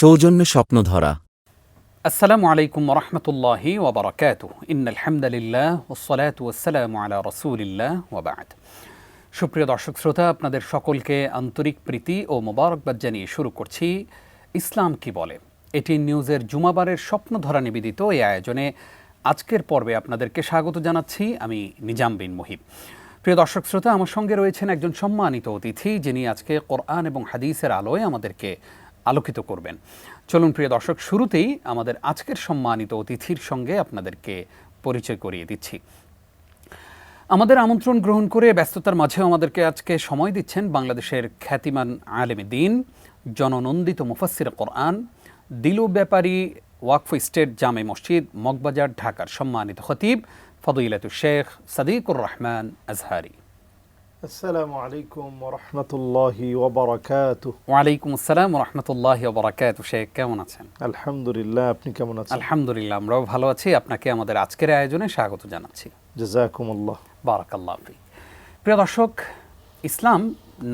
সৌজন্যে স্বপ্নধরা। আসসালামু আলাইকুম ওরহমতুল্লাহি ওবরাকাতুহ। ইন্নাল হামদুলিল্লাহ ওয়াসসালাতু ওয়াসসালামু আলা রাসূলিল্লাহ ওয়া বা'দ। সুপ্রিয় দর্শক শ্রোতা, আপনাদের সকলকে আন্তরিক প্রীতি ও মোবারকবাদ জানিয়ে শুরু করছি ইসলাম কি বলে। এটি নিউজের জুমাবারের স্বপ্নধরা নিবেদিত এই আয়োজনে আজকের পর্বে আপনাদেরকে স্বাগত জানাচ্ছি আমি নিজাম বিন মুহিব। প্রিয় দর্শক শ্রোতা, আমার সঙ্গে রয়েছেন একজন সম্মানিত অতিথি, যিনি আজকে কোরআন এবং হাদিসের আলোয় আমাদেরকে আলোকিত করবেন। চলুন প্রিয় দর্শক, শুরুতেই আমাদের আজকের সম্মানিত অতিথির সঙ্গে আপনাদেরকে পরিচয় করিয়ে দিচ্ছি। আমাদের আমন্ত্রণ গ্রহণ করে ব্যস্ততার মাঝেও আমাদেরকে আজকে সময় দিচ্ছেন বাংলাদেশের খ্যাতিমান আলেমে দ্বীন, জননন্দিত মুফাসসির কোরআন, দিলু ব্যাপারী ওয়াকফ স্টেট জামে মসজিদ মগবাজার ঢাকার সম্মানিত খতিব ফদিলাতুশ শেখ সাদিকুর রহমান আজহারি। আসসালামু আলাইকুম ওয়া রাহমাতুল্লাহি ওয়া বারাকাতুহু। ওয়ালাইকুম আসসালাম ওয়া রাহমাতুল্লাহি ওয়া বারাকাতুহু। শেখ কেমন আছেন? আলহামদুলিল্লাহ, আপনি কেমন আছেন? আলহামদুলিল্লাহ, আমরাও ভালো আছি। আপনাকে আমাদের আজকের আয়োজনে স্বাগত জানাচ্ছি। জাযাকুমুল্লাহ। বারাকাল্লাহু ফিক। প্রিয় দর্শক, ইসলাম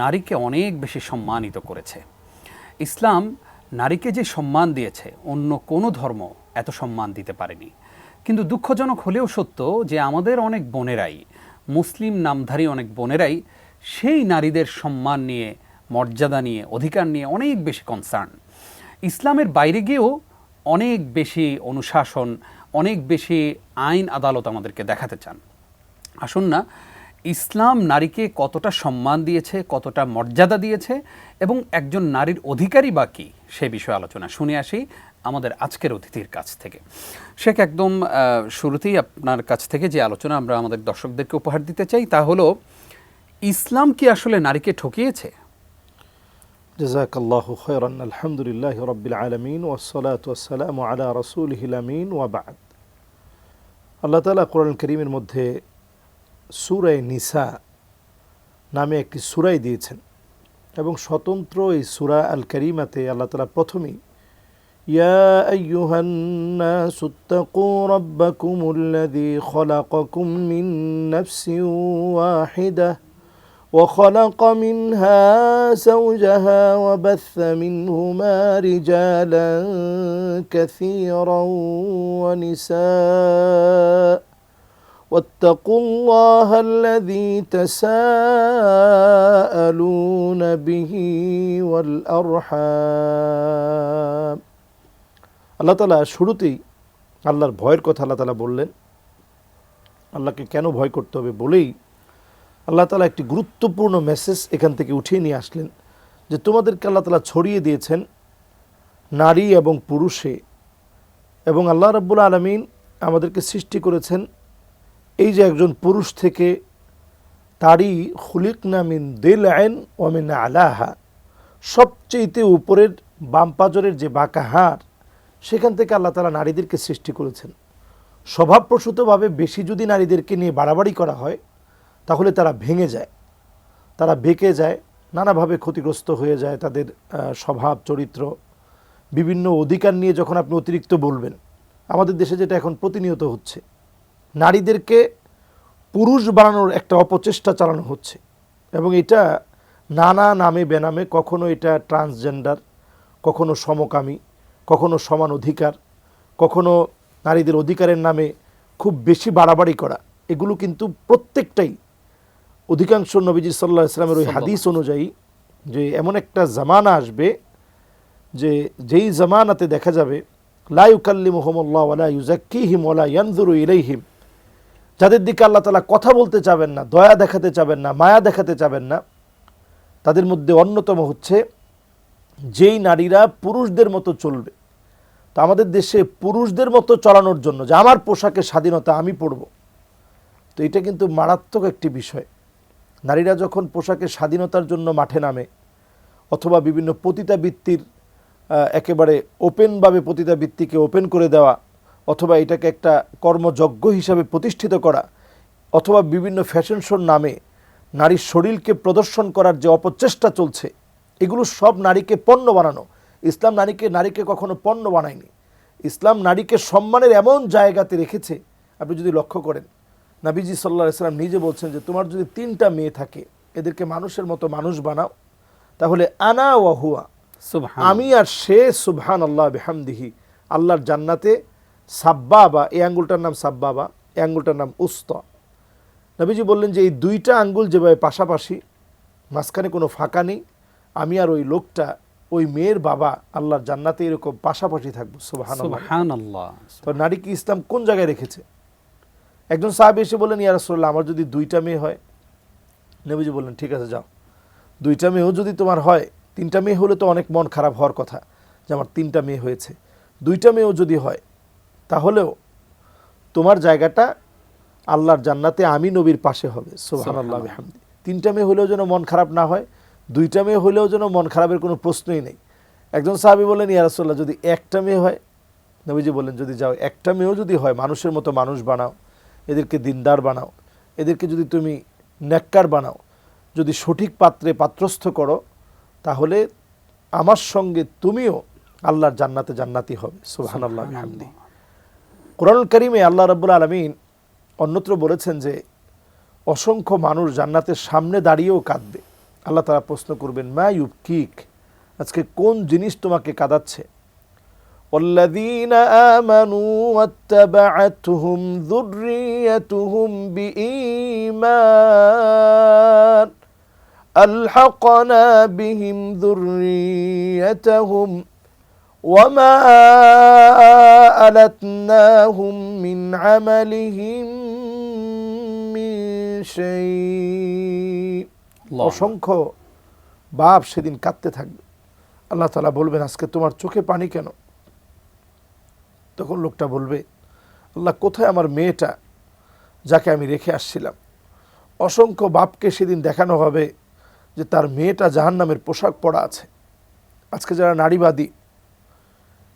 নারীকে অনেক বেশি সম্মানিত করেছে। ইসলাম নারীকে যে সম্মান দিয়েছে অন্য কোনো ধর্ম এত সম্মান দিতে পারেনি। কিন্তু দুঃখজনক হলেও সত্য যে আমাদের অনেক বোনেরাই, মুসলিম নামধারী অনেক বোনেরাই সেই নারীদের সম্মান নিয়ে, মর্যাদা নিয়ে, অধিকার নিয়ে অনেক বেশি কনসার্ন। ইসলামের বাইরে গিয়েও অনেক বেশি অনুশাসন, অনেক বেশি আইন আদালত আমাদেরকে দেখাতে চান। আসুন না, ইসলাম নারীকে কতটা সম্মান দিয়েছে, কতটা মর্যাদা দিয়েছে এবং একজন নারীর অধিকারই বা কী সে বিষয়ে আলোচনা শুনে আসি আমাদের আজকের অতিথির কাছ থেকে। শেখ, একদম শুরুতেই আপনার কাছ থেকে যে আলোচনা আমরা আমাদের দর্শকদেরকে উপহার দিতে চাই তা হলো, ইসলাম কি আসলে নারীকে ঠকিয়েছে? জাযাকাল্লাহু খায়রান। আলহামদুলিল্লাহি রাব্বিল আলামিন ওয়াসসালাতু ওয়াসসালামু আলা রাসূলিহিল আমিন ওয়া বা'দ। আল্লাহ তাআলা কোরআন কারীমের মধ্যে সূরা নিসা নামে একটি সূরা দিয়েছেন এবং স্বতন্ত্র এই সূরা আল কারীমাতে আল্লাহ তাআলা প্রথমেই ইয়া আইয়ুহান নাসুত্তাকু রাব্বাকুমুল্লাযী খালাকাকুম মিন নাফসিন ওয়াহিদাহ وخلق منها زوجها وبث منهما رجالا كثيرا ونساء واتقوا الله الذي تساءلون به والأرحام। আল্লাহ তাআলা শুরুতেই আল্লাহর ভয়ের কথা আল্লাহ তাআলা বললেন। আল্লাহকে কেন ভয় করতে হবে বলেই আল্লাহ তাআলা একটি গুরুত্বপূর্ণ মেসেজ এখান থেকে উঠিয়ে নিয়ে আসলেন যে তোমাদেরকে আল্লাহ তাআলা ছড়িয়ে দিয়েছেন নারী এবং পুরুষে, এবং আল্লাহ রাব্বুল আলামিন আমাদেরকে সৃষ্টি করেছেন এই যে একজন পুরুষ থেকে, তারই খুলিকনা মিন দিলআইন ওয়া মিন আলাহা, সবচেয়ে উপরের বাম পাজরের যে বাঁকা হাড় সেখান থেকে আল্লাহ তাআলা নারীদেরকে সৃষ্টি করেছেন। স্বভাবপ্রসূতভাবে বেশি যদি নারীদেরকে নিয়ে বাড়াবাড়ি করা হয় তাহলে তারা ভেঙে যায়, তারা বেঁকে যায়, নানাভাবে ক্ষতিগ্রস্ত হয়ে যায় তাদের স্বভাব চরিত্র। বিভিন্ন অধিকার নিয়ে যখন আপনি অতিরিক্ত বলবেন, আমাদের দেশে যেটা এখন প্রতিনিয়ত হচ্ছে, নারীদেরকে পুরুষ বানানোর একটা অপচেষ্টা চালানো হচ্ছে এবং এটা নানা নামে বেনামে, কখনো এটা ট্রান্সজেন্ডার, কখনো সমকামী, কখনো সমান অধিকার, কখনো নারীদের অধিকারের নামে খুব বেশি বাড়াবাড়ি করা, এগুলো কিন্তু প্রত্যেকটাই অধিকাংশ নবীজি সাল্লাল্লাহু আলাইহি ওয়াসাল্লামের ওই হাদিস অনুযায়ী যে এমন একটা জামানা আসবে যে যেই জামানাতে দেখা যাবে লা ইউকাল্লিমুহুমুল্লাহু ওয়া লা ইউযাক্কিহিম ওয়া লা ইয়ানযুরু ইলাইহিম, যাদের দিকে আল্লাহ তাআলা কথা বলতে চাবেন না, দয়া দেখাতে চাবেন না, মায়া দেখাতে চাবেন না, তাদের মধ্যে অন্যতম হচ্ছে যেই নারীরা পুরুষদের মতো চলবে। তো আমাদের দেশে পুরুষদের মতো চলানোর জন্য যে আমার পোশাকের স্বাধীনতা আমি পরব, তো এটা কিন্তু মারাত্মক একটি বিষয়। নারীরা যখন পোশাকের স্বাধীনতার জন্য মাঠে নামে, অথবা বিভিন্ন পতিতাবৃত্তির একেবারে ওপেনভাবে পতিতাবৃত্তিকে ওপেন করে দেওয়া, অথবা এটাকে একটা কর্মযজ্ঞ হিসাবে প্রতিষ্ঠিত করা, অথবা বিভিন্ন ফ্যাশন শোর নামে নারীর শরীরকে প্রদর্শন করার যে অপচেষ্টা চলছে, এগুলো সব নারীকে পণ্য বানানো। ইসলাম নারীকে কখনো পণ্য বানায়নি। ইসলাম নারীকে সম্মানের এমন জায়গাতে রেখেছে, আপনি যদি লক্ষ্য করেন, নবীজি সাল্লাল্লাহু আলাইহি ওয়াসাল্লাম নিজে বলছেন যে তোমার যদি 3টা মেয়ে থাকে, এদেরকে মানুষের মতো মানুষ বানাও, তাহলে আনা ওয়া হুয়া সুবহানাল্লাহ। আমি আর সে সুবহানাল্লাহ বিহামদিহি আল্লাহর জান্নাতে সাব্বাবা, এই আঙ্গুলটার নাম সাব্বাবা, এই আঙ্গুলটার নাম উস্তা। নবীজি বললেন যে এই দুইটা আঙ্গুল যেভাবে পাশাপাশি, মাঝখানে কোনো ফাঁকা নেই, আমি আর ওই লোকটা, ওই মেয়ের বাবা আল্লাহর জান্নাতে এরকম পাশাপাশি থাকবো। সুবহানাল্লাহ। সুবহানাল্লাহ। তো নারীকে ইসলাম কোন জায়গায় রেখেছে? একজন সাহাবী এসে বললেন, ইয়া রাসূলুল্লাহ, আমার যদি দুইটা মেয়ে হয়। নবীজি বললেন, ঠিক আছে যাও, দুইটা মেয়েও যদি তোমার হয়, তিনটা মেয়ে হলে তো অনেক মন খারাপ হওয়ার কথা যে আমার তিনটা মেয়ে হয়েছে, দুইটা মেয়েও যদি হয় তাহলেও তোমার জায়গাটা আল্লাহর জান্নাতে আমি নবীর পাশে হবে। সুবহানাল্লাহ বিহামদি। তিনটা মেয়ে হলেও যেন মন খারাপ না হয়, দুইটা মেয়ে হলেও যেন মন খারাপের কোনো প্রশ্নই নেই। একজন সাহাবী বললেন, ইয়া রাসূলুল্লাহ, যদি একটা মেয়ে হয়। নবীজি বললেন, যদি যাও একটা মেয়েও যদি হয়, মানুষের মতো মানুষ বানাও, এদেরকে দিনদার বানাও, এদেরকে যদি তুমি নেককার বানাও, যদি সঠিক পাত্রে পাত্রস্থ করো, তাহলে আমার সঙ্গে তুমিও আল্লাহর জান্নাতে জান্নাতি হবে। সুবহানাল্লাহ বিহামদি। কোরআনুল কারীমে আল্লাহ রাব্বুল আলামিন অন্যত্র বলেছেন যে অসংখ্য মানুষ জান্নাতের সামনে দাঁড়িয়েও কাঁদবে। আল্লাহ তাআলা প্রশ্ন করবেন, মা ইউবকিক, আজকে কোন জিনিস তোমাকে কাঁদাচ্ছে? والذين آمنوا واتبعتهم ذريتهم بإيمان ألحقنا بهم ذريتهم وما ألتناهم من عملهم من شيء। অসংখ্য বাপ সেদিন কাঁদতে থাকবে। আল্লাহ তাআলা বলবেন, আজকে তোমার চোখে পানি কেন? তখন লোকটা বলবে, আল্লাহ, কোথায় আমার মেয়েটা যাকে আমি রেখে আসছিলাম? অসংখ্য বাপকে সেদিন দেখানো হবে যে তার মেয়েটা জাহান্নামের পোশাক পরা আছে। আজকে যারা নারীবাদী,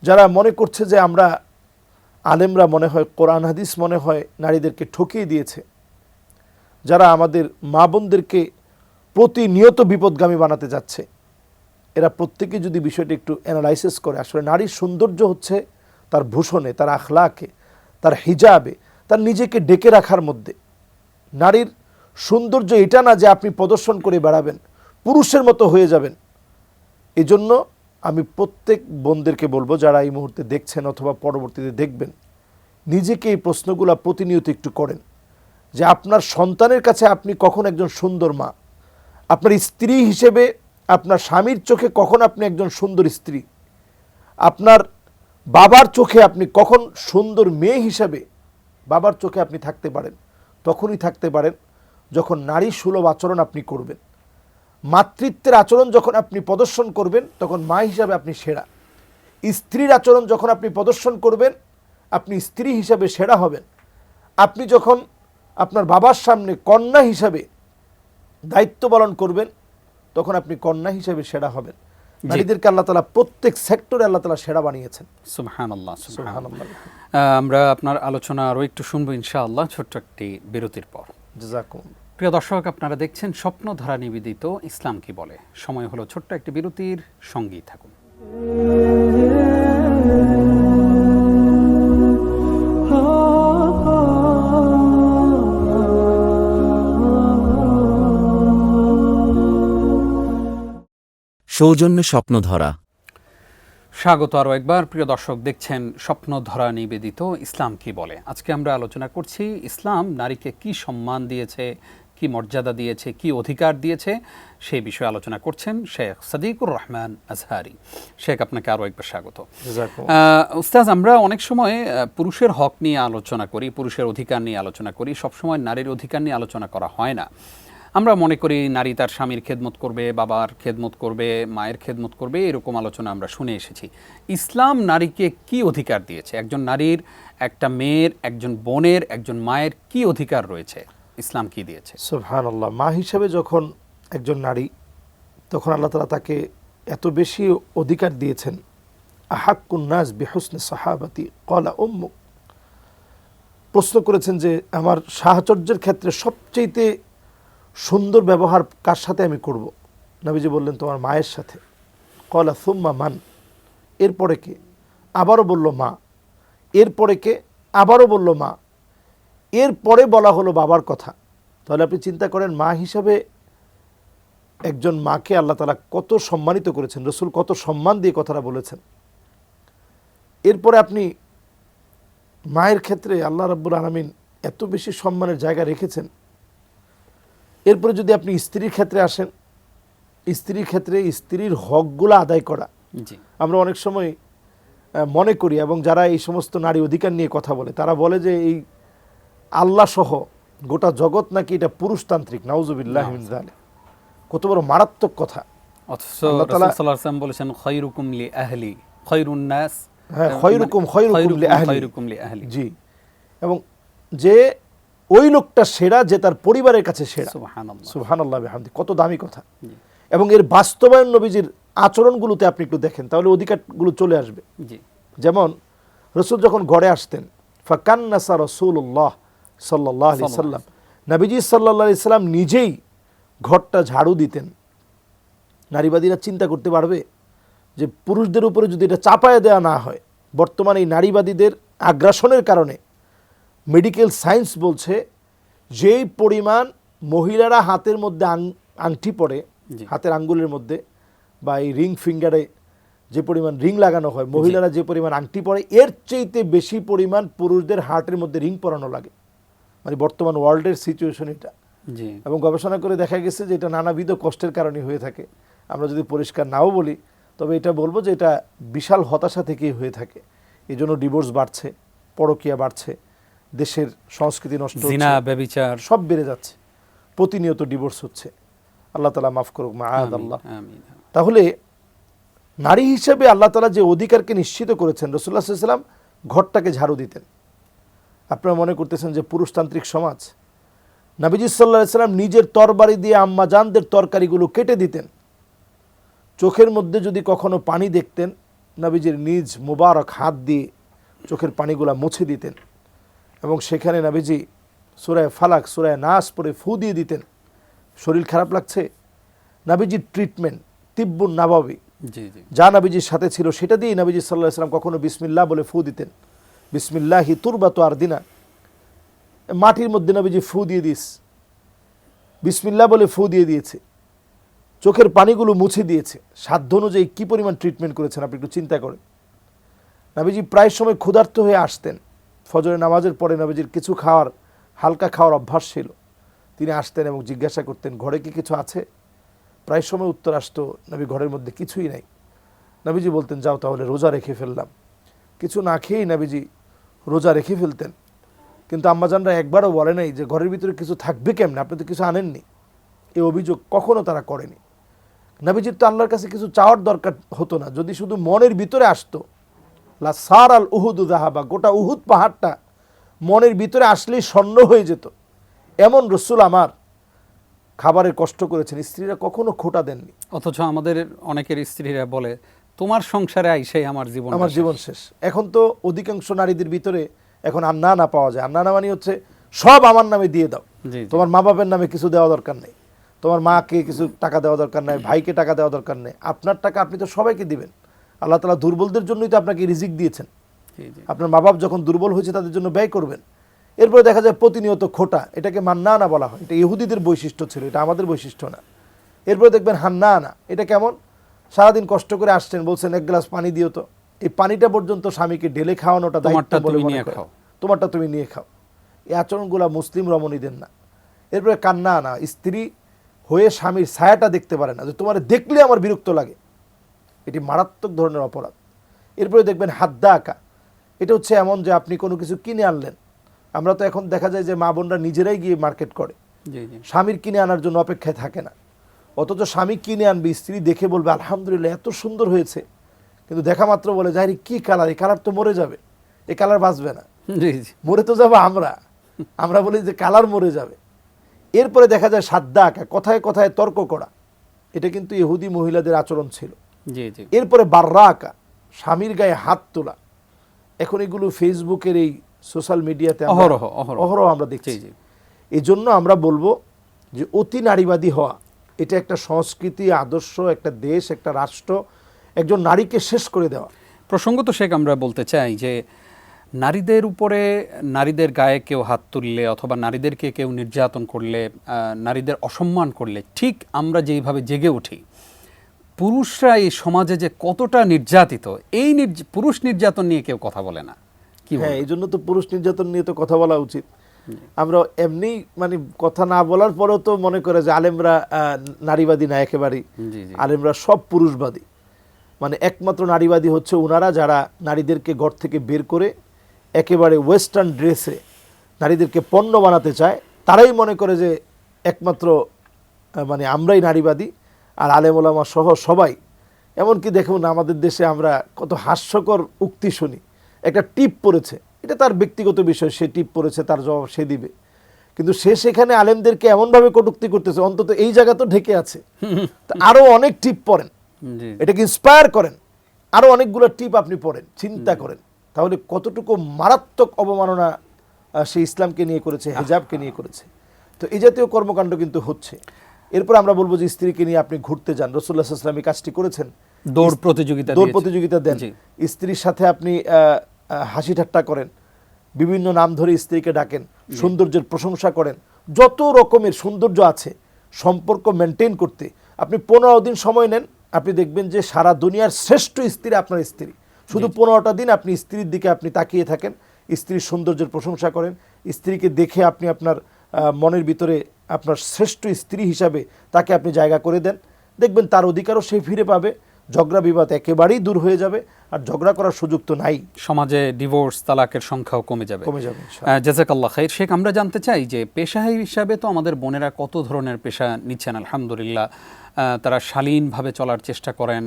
যারা মনে করছে যে আমরা আলেমরা মনে হয় কোরআন হাদিস মনে হয় নারীদেরকে ঠকিয়ে দিয়েছে, যারা আমাদের মা বোনদেরকে প্রতিনিয়ত বিপদগামী বানাতে যাচ্ছে, এরা প্রত্যেকে যদি বিষয়টি একটু অ্যানালাইসিস করে, আসলে নারীর সৌন্দর্য হচ্ছে তার ভূষণে, তার আখলাকে, তার হিজাবে, তার নিজেকে ডেকে রাখার মধ্যে। নারীর সৌন্দর্য এটা না যে আপনি প্রদর্শন করে বেড়াবেন, পুরুষের মতো হয়ে যাবেন। এজন্য আমি প্রত্যেক বোনদেরকে বলবো, যারা এই মুহূর্তে দেখছেন অথবা পরবর্তীতে দেখবেন, নিজেকে এই প্রশ্নগুলো প্রতিনিয়ত একটু করেন যে আপনার সন্তানের কাছে আপনি কখন একজন সুন্দর মা, আপনার স্ত্রী হিসেবে আপনার স্বামীর চোখে কখন আপনি একজন সুন্দর স্ত্রী, আপনার বাবার চোখে আপনি কখন সুন্দর মেয়ে হিসেবে বাবার চোখে আপনি থাকতে পারেন। তখনই থাকতে পারেন যখন নারী সুলভ আচরণ আপনি করবেন, মাতৃত্বের আচরণ যখন আপনি প্রদর্শন করবেন, তখন মা হিসাবে আপনি সেরা। স্ত্রীর আচরণ যখন আপনি প্রদর্শন করবেন, আপনি স্ত্রী হিসাবে সেরা হবেন। আপনি যখন আপনার বাবার সামনে কন্যা হিসাবে দায়িত্ব পালন করবেন, তখন আপনি কন্যা হিসাবে সেরা হবেন। নারীদেরকে আল্লাহ তাআলা প্রত্যেক সেক্টরে আল্লাহ তাআলা সেরা বানিয়েছেন। সুবহানাল্লাহ। সুবহানাল্লাহ। আমরা আপনার আলোচনা আরও একটু শুনবো ইনশাআল্লাহ ছোট্ট একটি বিরতির পর। জাযাকুমুল্লাহ। প্রিয় দর্শক, আপনারা দেখছেন স্বপ্নধারা নিবেদিত ইসলাম কি বলে। সময় হলো ছোট্ট একটি বিরতির, সঙ্গেই থাকুন। সৌজন্যে স্বপ্নধরা। স্বাগত আরও একবার। প্রিয় দর্শক, দেখছেন স্বপ্নধারা নিবেদিত ইসলাম কি বলে। আজকে আমরা আলোচনা করছি ইসলাম নারীকে কি সম্মান দিয়েছে, কি মর্যাদা দিয়েছে, কি অধিকার দিয়েছে, সেই বিষয়ে আলোচনা করছেন শেখ সাদিকুর রহমান আজহারি। শেখ, আপনাকে আরও একবার স্বাগত। উস্তাজ, আমরা অনেক সময় পুরুষের হক নিয়ে আলোচনা করি, পুরুষের অধিকার নিয়ে আলোচনা করি, সবসময় নারীর অধিকার নিয়ে আলোচনা করা হয় না। আমরা মনে করি নারী তার স্বামীর খেদমত করবে, বাবার খেদমত করবে, মায়ের খেদমত করবে, এরকম আলোচনা আমরা শুনে এসেছি। ইসলাম নারীকে কি অধিকার দিয়েছে? একজন নারীর, একটা মেয়ের, একজন বোনের, একজন মায়ের কি অধিকার রয়েছে? ইসলাম কি দিয়েছে? সুবহানাল্লাহ। মা হিসেবে যখন একজন নারী, তখন আল্লাহ তাআলা তাকে এত বেশি অধিকার দিয়েছেন। আহাক্কুন নাস বিহুসনি সাহাবাতি ক্বালা উম্মুক। প্রশ্ন করেছেন যে আমার সাহচর্যের ক্ষেত্রে সবচেয়ে সুন্দর ব্যবহার কার সাথে আমি করব? নবীজি বললেন, তোমার মায়ের সাথে। ক্বালা সুম্মা মান, এরপরে কে? আবারও বলল মা। এরপরে কে? আবারও বলল মা। এরপরে বলা হলো বাবার কথা। তাহলে আপনি চিন্তা করেন, মা হিসাবে একজন মাকে আল্লাহ তাআলা কত সম্মানিত করেছেন, রাসূল কত সম্মান দিয়ে কথাটা বলেছেন। এরপরে আপনি মায়ের ক্ষেত্রে আল্লাহ রাব্বুল আলামিন এত বেশি সম্মানের জায়গা রেখেছেন। এরপরে যদি আপনি স্ত্রীর ক্ষেত্রে আসেন, স্ত্রীর ক্ষেত্রে স্ত্রীর হকগুলো আদায় করা। জি আমরা অনেক সময় মনে করি, এবং যারা এই সমস্ত নারী অধিকার নিয়ে কথা বলে তারা বলে যে এই আল্লাহ সহ গোটা জগৎ নাকি এটা পুরুষতান্ত্রিক। নাউজুবিল্লাহ মিন যালিক। কত বড় মারাত্মক কথা। অথচ আল্লাহ রাসূল তাআলা- সাল্লাল্লাহু আলাইহি ওয়াসাল্লাম বলেছেন খায়রুকুম লি আহলি খায়রুন নাস হ্যাঁ, খয়রুকুম লি আহলি। খায়রুকুম লি আহলি। জি, এবং যে ওই লোকটা সেরা যে তার পরিবারের কাছে সেরা। সুবহানাল্লাহ। সুবহানাল্লাহ বিহামদি। কত দামি কথা। জি এবং এর বাস্তবায়ন নবীজির আচরণগুলোতে আপনি একটু দেখেন, তাহলে অধিকারগুলো চলে আসবে। জি যেমন রসুল যখন ঘরে আসতেন, ফাকান্নাসা রাসূলুল্লাহ সাল্লাল্লাহু আলাইহি সাল্লাম, নবীজি সাল্লাল্লাহু আলাইহি সাল্লাম নিজেই ঘরটা ঝাড়ু দিতেন। নারীবাদীরা চিন্তা করতে পারবে যে পুরুষদের উপরে যদি এটা চাপায় দেওয়া না হয়, বর্তমানে এই নারীবাদীদের আগ্রাসনের কারণে মেডিকেল সায়েন্স বলছে যেই পরিমাণ মহিলারা হাতের মধ্যে আংটি পরে, জি। হাতের আঙ্গুলের মধ্যে বা এই রিং ফিঙ্গারে যে পরিমাণ রিং লাগানো হয়, মহিলারা যে পরিমাণ আংটি পরে, এর চাইতে বেশি পরিমাণ পুরুষদের হার্টের মধ্যে রিং পরানো লাগে। মানে বর্তমান ওয়ার্ল্ডের সিচুয়েশন এটা। জি এবং গবেষণা করে দেখা গেছে যে এটা নানাবিধ কষ্টের কারণে হয়ে থাকে। আমরা যদি পরিষ্কার নাও বলি, তবে এটা বলবো যে এটা বিশাল হতাশা থেকেই হয়ে থাকে। এই জন্য ডিভোর্স বাড়ছে, পরকীয়া বাড়ছে, দেশের সংস্কৃতি নষ্ট জিনা হচ্ছে, ব্যভিচার সব বেড়ে যাচ্ছে, প্রতিনিয়ত ডিভোর্স হচ্ছে। আল্লাহ তাআলা মাফ করুক, মাআদ আল্লাহ। আমিন। তাহলে নারী হিসেবে আল্লাহ তাআলা যে অধিকারকে নিশ্চিত করেছেন, রাসূলুল্লাহ সাল্লাল্লাহু আলাইহি ওয়াসাল্লাম ঘরটাকে ঝাড়ু দিতেন। আপনারা মনে করতেছেন যে পুরুষতান্ত্রিক সমাজ? নবীজি সাল্লাল্লাহু আলাইহি ওয়াসাল্লাম নিজের তরবারি দিয়ে আম্মাজানদের তরকারিগুলো কেটে দিতেন। চোখের মধ্যে যদি কখনো পানি দেখতেন, নবীজির নিজ মুবারক হাত দিয়ে চোখের পানিগুলা মুছে দিতেন, এবং সেখানে নবীজি সূরা ফালাক, সূরা নাস পড়ে ফু দিয়ে দিতেন। শরীর খারাপ লাগছে, নবীজির ট্রিটমেন্ট তিব্বুন নাবাবী জি জি যা নবীজির সাথে ছিল সেটা দিয়েই নবীজি সাল্লাল্লাহু আলাইহি ওয়াসাল্লাম কখনো বিসমিল্লাহ বলে ফু দিতেন। বিসমিল্লাহি তুরবাতু আরদিনা, মাটির মধ্যে নবীজি ফু দিয়ে দিস, বিসমিল্লাহ বলে ফু দিয়ে দিয়েছে, চোখের পানিগুলো মুছে দিয়েছে। সাধ্য অনুযায়ী কী পরিমাণ ট্রিটমেন্ট করেছেন আপনি একটু চিন্তা করেন। নবীজি প্রায় সময় ক্ষুধার্ত হয়ে আসতেন। ফজরের নামাজের পরে নবীজির কিছু খাওয়ার, হালকা খাওয়ার অভ্যাস ছিল। তিনি আসতেন এবং জিজ্ঞাসা করতেন ঘরে কি কিছু আছে। প্রায় সময় উত্তর আসতো, নবী ঘরের মধ্যে কিছুই নাই। নবীজি বলতেন যাও তাহলে রোজা রেখে ফেললাম। কিছু না খেয়েই নবীজি রোজা রেখে ফেলতেন। কিন্তু আম্মাজানরা একবারও বলে নাই যে ঘরের ভিতরে কিছু থাকবে কেমনে, আপনি তো কিছু আনেননি। এই অভিযোগ কখনো তারা করেনি। নবীজির তো আল্লাহর কাছে কিছু চাওয়ার দরকার হতো না, যদি শুধু মনের ভিতরে আসতো। লা সার আল উহুদু যাহাবা, গোটা উহুদ পাহাড়টা মনের ভিতরে আসলেই স্বর্ণ হয়ে যেত। এমন রসুল আমার খাবারের কষ্ট করেছেন, স্ত্রীরা কখনো খোটা দেননি। অথচ আমাদের অনেকের স্ত্রীরা বলে তোমার সংসারে আইসাই আমার জীবন আমার জীবন শেষ। এখন তো অধিকাংশ নারীদের ভিতরে এখন আন্না না পাওয়া যায়। আন্না না মানে হচ্ছে সব আমার নামে দিয়ে দাও, জি জি তোমার মা বাপের নামে কিছু দেওয়া দরকার নেই, তোমার মাকে কিছু টাকা দেওয়া দরকার নেই, ভাইকে টাকা দেওয়া দরকার নেই, আপনার টাকা আপনি তো সবাইকে দিবেন। আল্লাহ তাআলা দুর্বলদের জন্যই তো আপনাকে রিজিক দিয়েছেন। জি জি আপনার মা বাপ যখন দুর্বল হয়েছে তাদের জন্য ব্যয় করবেন। এরপরে দেখা যায় প্রতিনিয়ত খোটা, এটাকে মান্না বলা হয়। এটা ইহুদিদের বৈশিষ্ট্য ছিল, এটা আমাদের বৈশিষ্ট্য না। এরপরে দেখবেন হান্না, এটা কেমন? সারাদিন কষ্ট করে আসছেন, বলছেন এক গ্লাস পানি দিও তো। এই পানিটা পর্যন্ত স্বামীকে ঢেলে খাওয়ানোটা দায়িত্ব তোমারটা বলে তুমি মনে নিয়ে করেন। খাও। তোমারটা তুমি নিয়ে খাও। এই আচরণগুলো মুসলিম রমণীদের না। এরপরে কান্না, স্ত্রী হয়ে স্বামীর ছায়াটা দেখতে পারে না, যে তোমার দেখলে আমার বিরক্ত লাগে। এটি মারাত্মক ধরনের অপরাধ। এরপরে দেখবেন হাদ্দা আঁকা, এটা হচ্ছে এমন যে আপনি কোনো কিছু কিনে আনলেন। আমরা তো এখন দেখা যায় যে মা বোনরা নিজেরাই গিয়ে মার্কেট করে, জি জি স্বামীর কিনে আনার জন্য অপেক্ষায় থাকে না। অথচ স্বামী কিনে আনবে, স্ত্রী দেখে বলবে আলহামদুলিল্লাহ এত সুন্দর হয়েছে, কিন্তু দেখা মাত্র বলে যাই কি কালার, এই কালার তো মরে যাবে, এই কালার বাঁচবে না, জি জি মরে তো যাবো আমরা বলি যে কালার মরে যাবে। এরপরে দেখা যায় সাদ্দা আঁকা, কথায় কথায় তর্ক করা, এটা কিন্তু ইহুদি মহিলাদের আচরণ ছিল। জি জি এরপরে বাররা আঁকা, স্বামীর গায়ে হাত তোলা। এখন এগুলো ফেসবুকের এই সোশ্যাল মিডিয়াতে অহরহ আমরা দেখছি। জি জি এই জন্য আমরা বলবো যে অতি নারীবাদী হওয়া এটা একটা সংস্কৃতি, আদর্শ, একটা দেশ, একটা রাষ্ট্র, একজন নারীকে শেষ করে দেওয়া। প্রসঙ্গত শেখ আমরা বলতে চাই যে নারীদের উপরে, নারীদের গায়ে কেউ হাত তুললে অথবা নারীদেরকে কেউ নির্যাতন করলে, নারীদের অসম্মান করলে ঠিক আমরা যেইভাবে জেগে উঠি, পুরুষরা এই সমাজে যে কতটা নির্যাতিত, এই পুরুষ নির্যাতন নিয়ে কেউ কথা বলে না। কি হ্যাঁ, এই জন্য তো পুরুষ নির্যাতন নিয়ে তো কথা বলা উচিত। আমরা এমনি মানে কথা না বলার পরেও তো মনে করে যে আলেমরা নারীবাদী না, একেবারেই আলেমরা সব পুরুষবাদী। মানে একমাত্র নারীবাদী হচ্ছে ওনারা যারা নারীদেরকে ঘর থেকে বের করে একেবারে ওয়েস্টার্ন ড্রেসে নারীদেরকে পণ্য বানাতে চায়, তারাই মনে করে যে একমাত্র মানে আমরাই নারীবাদী। আর আলেম ওলামা সহ সবাই, এমনকি দেখুন আমাদের দেশে আমরা কত হাস্যকর উক্তি শুনি। একটা টিপ পড়েছে, এটা তার ব্যক্তিগত বিষয়, সে টিপ পড়েছে, তার জবাব সে দিবে, কিন্তু সে সেখানে আলেমদেরকে এমনভাবে কটূক্তি করতেছে, অন্তত এই জায়গা তো ঢেকে আছে, আরও অনেক টিপ পড়েন, এটাকে ইন্সপায়ার করেন, আরও অনেকগুলো টিপ আপনি পড়েন, চিন্তা করেন, তাহলে কতটুকু মারাত্মক অবমাননা সে ইসলামকে নিয়ে করেছে, হিজাবকে নিয়ে করেছে। তো এই জাতীয় কর্মকাণ্ড কিন্তু হচ্ছে। এরপর আমরা বলবো যে স্ত্রীকে নিয়ে আপনি ঘুরতে যান, রাসূলুল্লাহ সাল্লাল্লাহু আলাইহি ওয়াসাল্লাম এই কাজটি করেছেন, দৌড় প্রতিযোগিতা দেন, স্ত্রীর সাথে আপনি হাসি ঠাট্টা করেন, বিভিন্ন নাম ধরে স্ত্রীকে ডাকেন, সৌন্দর্যের প্রশংসা করেন, যত রকমের সৌন্দর্য আছে সম্পর্ক মেনটেন করতে আপনি 15 দিন সময় নেন, আপনি দেখবেন যে সারা দুনিয়ার শ্রেষ্ঠ স্ত্রী আপনার স্ত্রী। শুধু 15টা দিন আপনি স্ত্রীর দিকে আপনি তাকিয়ে থাকেন, স্ত্রীর সৌন্দর্যের প্রশংসা করেন, স্ত্রীকে দেখে আপনি আপনার মনের ভিতরে আপনার শ্রেষ্ঠ স্ত্রী হিসাবে তাকে আপনি জায়গা করে দেন, দেখবেন তার অধিকারও সে ফিরে পাবে, ঝগড়া বিবাদ একেবারেই দূর হয়ে যাবে, আর ঝগড়া করার সুযোগ তো নাই, সমাজে ডিভোর্স তালাকের সংখ্যাও কমে যাবে। জাযাকাল্লাহ খাইর। শেখ, আমরা জানতে চাই যে পেশা হিসাবে তো আমাদের বোনেরা কত ধরনের পেশা নিচ্ছেন, আলহামদুলিল্লাহ তারা শালীনভাবে চলার চেষ্টা করেন,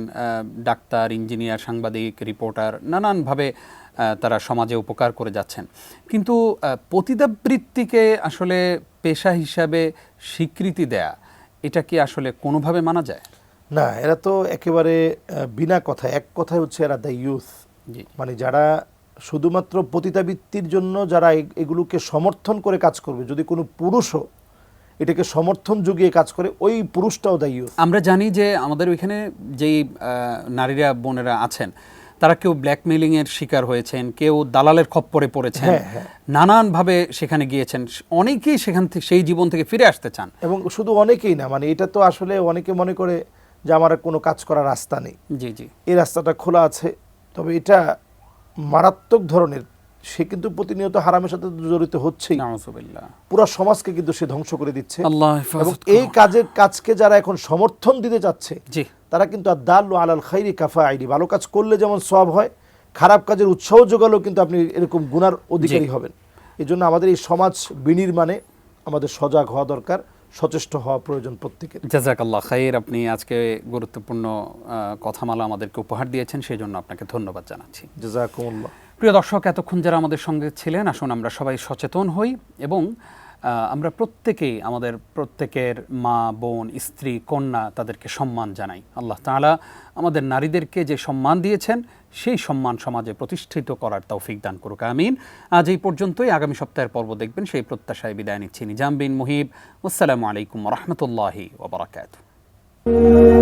ডাক্তার, ইঞ্জিনিয়ার, সাংবাদিক, রিপোর্টার, নানানভাবে তারা সমাজে উপকার করে যাচ্ছেন। কিন্তু পতিতাবৃত্তিকে আসলে পেশা হিসাবে স্বীকৃতি দেয়া, এটা কি আসলে কোনোভাবে মানা যায়? না, এরা তো একেবারে বিনা কথা, এক কথায় হচ্ছে এরা দ্য ইউথ, মানে যারা শুধুমাত্র পতিতাবৃত্তির জন্য যারা এগুলোকে সমর্থন করে কাজ করবে, যদি কোনো পুরুষও এটাকে সমর্থন যুগিয়ে কাজ করে, ওই পুরুষটাও দ্য ইউথ। আমরা জানি যে আমাদের ওইখানে যেই নারীরা বোনেরা আছেন, তারা কেউ ব্ল্যাকমেইলিংয়ের শিকার হয়েছেন, কেউ দালালের খপ্পরে পড়েছেন, নানানভাবে সেখানে গিয়েছেন, অনেকেই সেখান থেকে সেই জীবন থেকে ফিরে আসতে চান। এবং শুধু অনেকেই না, মানে এটা তো আসলে অনেকে মনে করে যে আমার কোনো কাজ করার রাস্তা নেই। এই রাস্তাটা খোলা আছে, তবে এটা মারাত্মক ধরনের, সে কিন্তু প্রতিনিয়ত হারামের সাথে জড়িত হচ্ছেই, পুরো সমাজকে কিন্তু সে ধ্বংস করে দিচ্ছে। এবং এই কাজকে যারা এখন সমর্থন দিতে যাচ্ছে, তারা কিন্তু আদ-দাল্লু আলাল খাইরি কাফাইলি, ভালো কাজ করলে যেমন সওয়াব হয়, খারাপ কাজের উৎসাহ যোগালেও কিন্তু আপনি এরকম গুনার অধিকারী হবেন। এই জন্য আমাদের এই সমাজ বিনির্মাণে আমাদের সজাগ হওয়া দরকার, সচেষ্ট হওয়া প্রয়োজন প্রত্যেকের। জাযাকাল্লাহ খাইর। আপনি আজকে গুরুত্বপূর্ণ কথামালা আমাদেরকে উপহার দিয়েছেন, সেই জন্য আপনাকে ধন্যবাদ জানাচ্ছি। জাযাকুমুল্লাহ। প্রিয় দর্শক, এতক্ষণ যারা আমাদের সঙ্গে ছিলেন, আসুন আমরা সবাই সচেতন হই এবং আমরা প্রত্যেকেই আমাদের প্রত্যেকের মা, বোন, স্ত্রী, কন্যা, তাদেরকে সম্মান জানাই। আল্লাহ তাআলা আমাদের নারীদেরকে যে সম্মান দিয়েছেন, সেই সম্মান সমাজে প্রতিষ্ঠিত করার তৌফিক দান করুক, আমিন। আজ এই পর্যন্তই, আগামী সপ্তাহের পর্ব দেখবেন, সেই প্রত্যাশায় বিদায় নিচ্ছি। নিজাম বিন মুহিব, আসসালামু আলাইকুম ওয়া রাহমাতুল্লাহি ওয়া বারাকাতুহু।